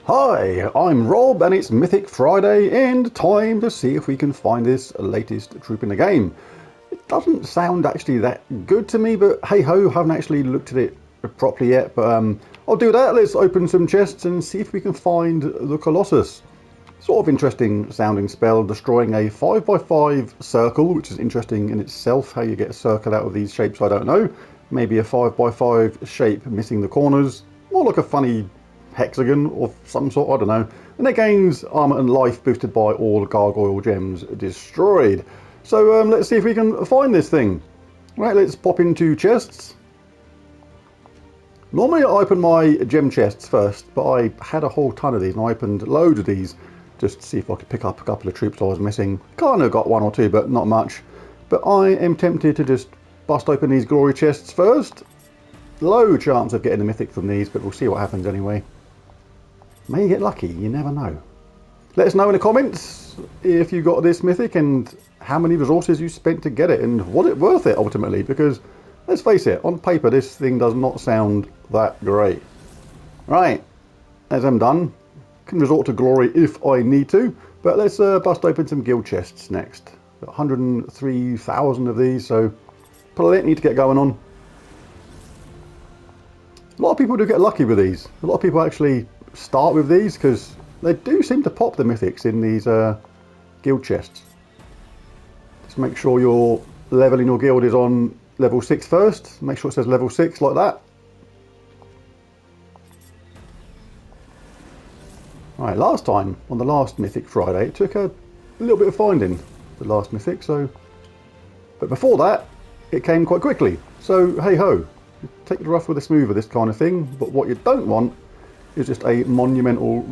Hi, I'm Rob and it's Mythic Friday and time to see if we can find this latest troop in the game. It doesn't sound actually that good to me, but hey ho, haven't actually looked at it properly yet, but I'll do that. Let's open some chests and see if we can find the Colossus. Sort of interesting sounding spell, destroying a 5x5 circle, which is interesting in itself. How you get a circle out of these shapes, I don't know. Maybe a 5x5 shape missing the corners. More like a funny hexagon of some sort, I don't know. And it gains armor and life boosted by all gargoyle gems destroyed. So let's see if we can find this thing. Right, let's pop into chests. Normally I open my gem chests first, but I had a whole ton of these and I opened loads of these just to see if I could pick up a couple of troops I was missing. Kind of got one or two, but not much. But I am tempted to just bust open these glory chests first. Low chance of getting a mythic from these, but we'll see what happens anyway. May get lucky, you never know. Let us know in the comments if you got this mythic and how many resources you spent to get it and was it worth it ultimately, because let's face it, on paper this thing does not sound that great. Right, as I'm done, can resort to glory if I need to, but let's bust open some guild chests next. 103,000 of these, so plenty to get going on. A lot of people do get lucky with these. A lot of people actually start with these because they do seem to pop the mythics in these guild chests. Just make sure your level in your guild is on level 6 first. Make sure it says level 6 like that. Right, last time on the last Mythic Friday it took a little bit of finding the last mythic, so but before that it came quite quickly. So hey ho, take the rough with the smooth of this kind of thing, but what you don't want is just a monumental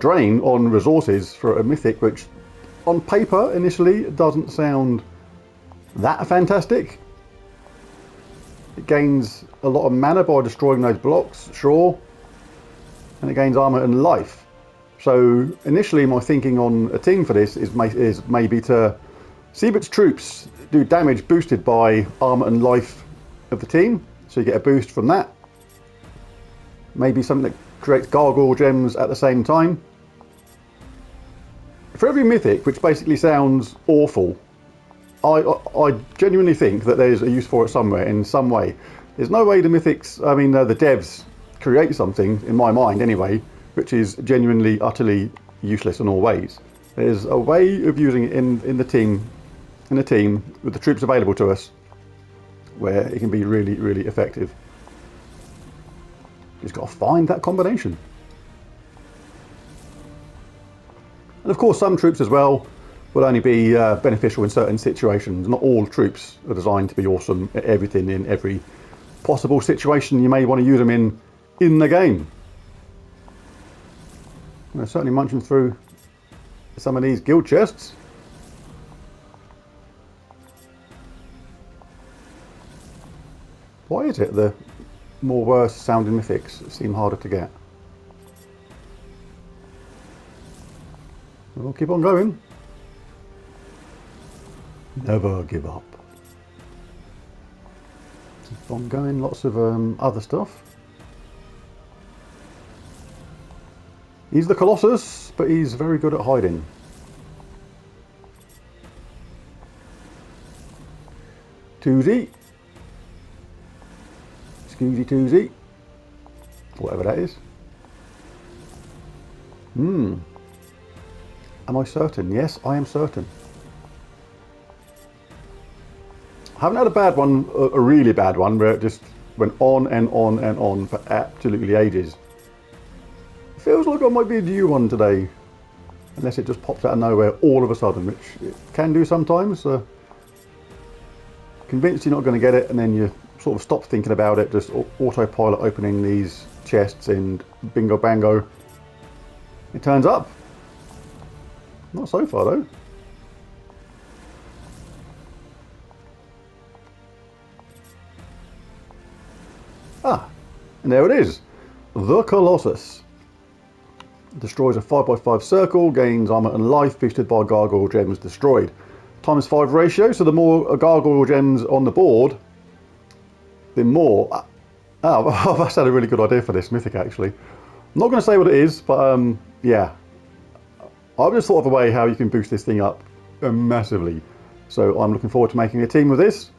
drain on resources for a mythic, which on paper initially doesn't sound that fantastic. It gains a lot of mana by destroying those blocks, sure, and it gains armor and life. So initially my thinking on a team for this is maybe to see its troops do damage boosted by armor and life of the team, so you get a boost from that. Maybe something that creates gargoyle gems at the same time. For every mythic, which basically sounds awful, I genuinely think that there's a use for it somewhere, in some way. There's no way the mythics, I mean the devs create something, in my mind anyway, which is genuinely, utterly useless in all ways. There's a way of using it in the team with the troops available to us, where it can be really, really effective. Just got to find that combination. And of course some troops as well will only be beneficial in certain situations. Not all troops are designed to be awesome at everything in every possible situation you may want to use them in the game. I'm certainly munching through some of these guild chests. Why is it the more worse sounding mythics seem harder to get? We'll keep on going. Never give up. Keep on going, lots of other stuff. He's the Colossus, but he's very good at hiding. Toozy. Scoozy Toozy. Whatever that is. Am I certain? Yes, I am certain. I haven't had a bad one, a really bad one, where it just went on and on and on for absolutely ages. It feels like I might be due one today, unless it just pops out of nowhere all of a sudden, which it can do sometimes. Convinced you're not going to get it, and then you sort of stop thinking about it, just autopilot opening these chests, and bingo bango, it turns up. Not so far though. Ah, and there it is. The Colossus. Destroys a 5x5 circle, gains armor and life, boosted by gargoyle gems destroyed. ×5 ratio, so the more gargoyle gems on the board, the more... Oh, I've actually had a really good idea for this Mythic, actually. I'm not going to say what it is, but yeah. I've just thought of a way how you can boost this thing up massively. So I'm looking forward to making a team with this.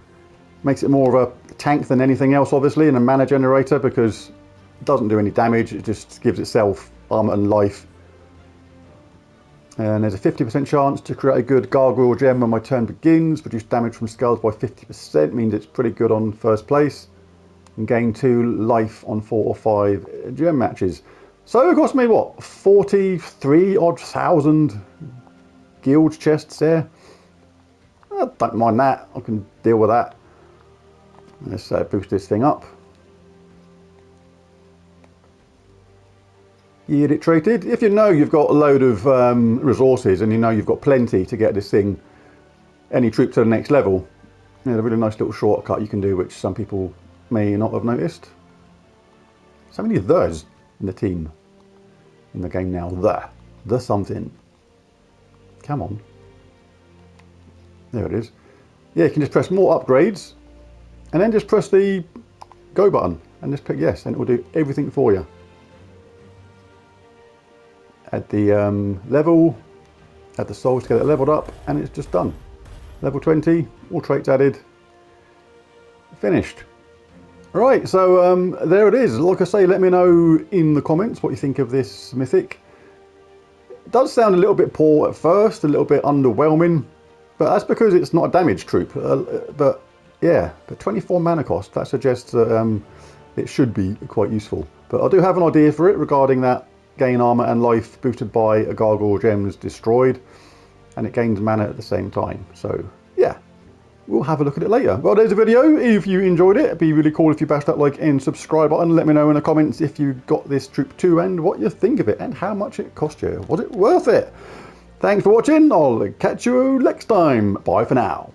Makes it more of a tank than anything else, obviously, and a mana generator, because it doesn't do any damage. It just gives itself armor and life. And there's a 50% chance to create a good gargoyle gem when my turn begins. Reduce damage from skulls by 50%, means it's pretty good on first place. And gain 2 life on 4 or 5 gem matches. So it cost me, what, 43 odd thousand guild chests there? I don't mind that. I can deal with that. Let's boost this thing up. Get it traded. If you know you've got a load of resources and you know you've got plenty to get this thing, any troop to the next level, there's a really nice little shortcut you can do, which some people may not have noticed. So many the's in the team, in the game now. The something. Come on. There it is. Yeah, you can just press more upgrades and then just press the go button and just click yes, and it will do everything for you. Add the level, add the souls to get it leveled up, and it's just done. Level 20, all traits added, finished. Right, so there it is. Like I say, let me know in the comments what you think of this Mythic. It does sound a little bit poor at first, a little bit underwhelming, but that's because it's not a damage troop. But yeah, but 24 mana cost, that suggests that it should be quite useful. But I do have an idea for it regarding that. Gain armor and life boosted by a gargoyle gems destroyed, and it gains mana at the same time. So yeah, we'll have a look at it later. Well, there's a video. If you enjoyed it, it'd be really cool if you bashed that like and subscribe button. Let me know in the comments if you got this troop too and what you think of it and how much it cost you. Was it worth it? Thanks for watching. I'll catch you next time. Bye for now.